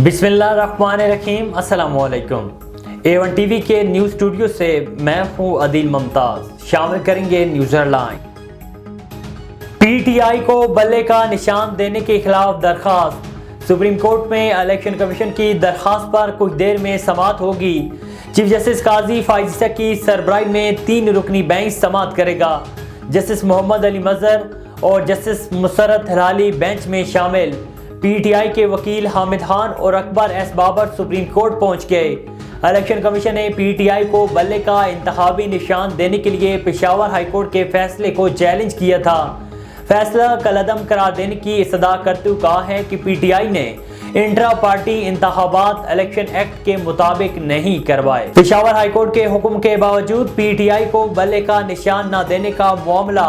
بسم اللہ الرحمن الرحیم۔ السلام علیکم۔ A1 ٹی وی کے نیوز اسٹوڈیو سے میں ہوں عدیل ممتاز۔ شامل کریں گے news headline. P T I کو بلے کا نشان دینے کے خلاف درخواست۔ سپریم کورٹ میں الیکشن کمیشن کی درخواست پر کچھ دیر میں سماعت ہوگی۔ چیف جسٹس قاضی فائز عیسیٰ کی سربراہی میں 3 رکنی بینچ سماعت کرے گا۔ جسٹس محمد علی مظہر اور جسٹس مسرت ہلالی بینچ میں شامل۔ پی ٹی آئی کے وکیل حامد خان اور اکبر ایس بابر سپریم کورٹ پہنچ گئے۔ الیکشن کمیشن نے پی ٹی آئی کو بلے کا انتخابی نشان دینے کے لیے پشاور ہائی کورٹ کے فیصلے کو چیلنج کیا تھا۔ فیصلہ کالعدم قرار دینے کی استدعا کرتے ہوئے کہا ہے کہ پی ٹی آئی نے انٹرا پارٹی انتخابات الیکشن ایکٹ کے مطابق نہیں کروائے۔ پشاور ہائی کورٹ کے حکم کے باوجود پی ٹی آئی کو بلے کا نشان نہ دینے کا معاملہ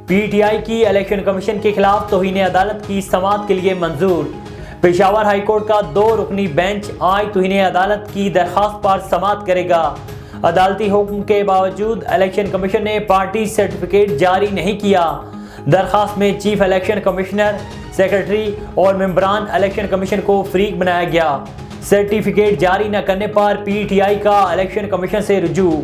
پی ٹی آئی کی الیکشن کمیشن کے خلاف توہین عدالت کی سماعت کے لیے منظور۔ پشاور ہائی کورٹ کا 2 رکنی بینچ آج توہین عدالت کی درخواست پر سماعت کرے گا۔ عدالتی حکم کے باوجود الیکشن کمیشن نے پارٹی سرٹیفکیٹ جاری نہیں کیا۔ درخواست میں چیف الیکشن کمشنر، سیکرٹری اور ممبران الیکشن کمیشن کو فریق بنایا گیا۔ سرٹیفکیٹ جاری نہ کرنے پر پی ٹی آئی کا الیکشن کمیشن سے رجوع۔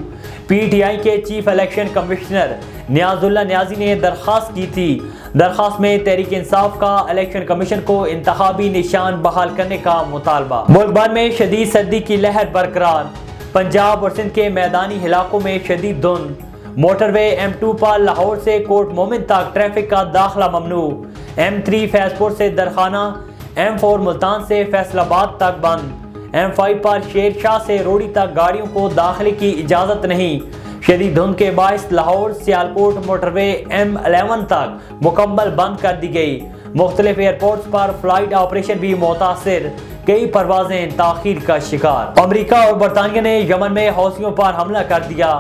پی ٹی آئی کے چیف الیکشن کمشنر نیاز اللہ نیازی نے درخواست کی تھی۔ درخواست میں تحریک انصاف کا الیکشن کمیشن کو انتخابی نشان بحال کرنے کا مطالبہ۔ ملک بھر میں شدید سردی کی لہر برقرار۔ پنجاب اور سندھ کے میدانی علاقوں میں شدید دھند۔ موٹر وے M2 پر لاہور سے کوٹ مومن تک ٹریفک کا داخلہ ممنوع۔ M3 فیض پور سے درخانہ، M4 ملتان سے فیصل آباد تک بند۔ M5 پر شیر شاہ سے روڑی تک گاڑیوں کو داخلے کی اجازت نہیں۔ شدید دھند کے باعث لاہور سیالکوٹ موٹر وے M11 تک مکمل بند کر دی گئی۔ مختلف ایئرپورٹس پر فلائٹ آپریشن بھی متاثر، کئی پروازیں تاخیر کا شکار۔ امریکہ اور برطانیہ نے یمن میں حوثیوں پر حملہ کر دیا۔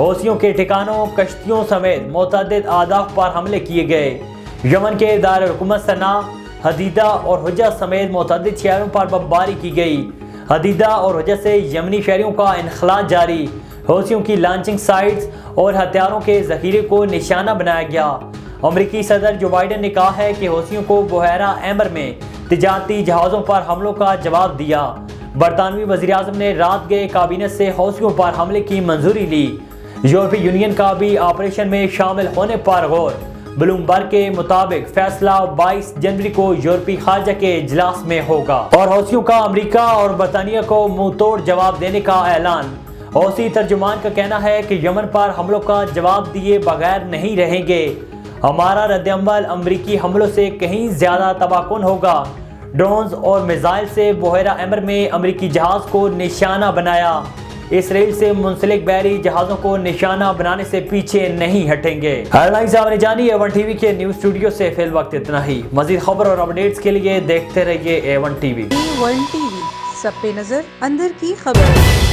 حوثیوں کے ٹھکانوں، کشتیوں سمیت متعدد اہداف پر حملے کیے گئے۔ یمن کے دارالحکومت صنعاء، حدیدہ اور حجہ سمیت متعدد شہروں پر بمباری کی گئی۔ حدیدہ اور حجہ سے یمنی شہریوں کا انخلاء جاری۔ حوثیوں کی لانچنگ سائٹس اور ہتھیاروں کے ذخیرے کو نشانہ بنایا گیا۔ امریکی صدر جو بائیڈن نے کہا ہے کہ حوثیوں کو بحیرہ احمر میں تجارتی جہازوں پر حملوں کا جواب دیا۔ برطانوی وزیراعظم نے رات گئے کابینہ سے حوثیوں پر حملے کی منظوری لی۔ یورپی یونین کا بھی آپریشن میں شامل ہونے پر غور۔ بلومبرگ کے مطابق فیصلہ 22 جنوری کو یورپی خارجہ کے اجلاس میں ہوگا۔ اور حوثیوں کا امریکہ اور برطانیہ کو منہ توڑ جواب دینے کا اعلان۔ حوثی ترجمان کا کہنا ہے کہ یمن پر حملوں کا جواب دیے بغیر نہیں رہیں گے۔ ہمارا رد عمل امریکی حملوں سے کہیں زیادہ تباہ کن ہوگا۔ ڈرونز اور میزائل سے بحیرہ احمر میں امریکی جہاز کو نشانہ بنایا۔ اسرائیل سے منسلک بحری جہازوں کو نشانہ بنانے سے پیچھے نہیں ہٹیں گے۔ ہیڈ لائنز آپ نے جانی۔ A1 ٹی وی کے نیوز اسٹوڈیو سے فی الوقت اتنا ہی۔ مزید خبر اور اپڈیٹس کے لیے دیکھتے رہیے A1 T V. A1 T V, سب پہ نظر، اندر کی خبر۔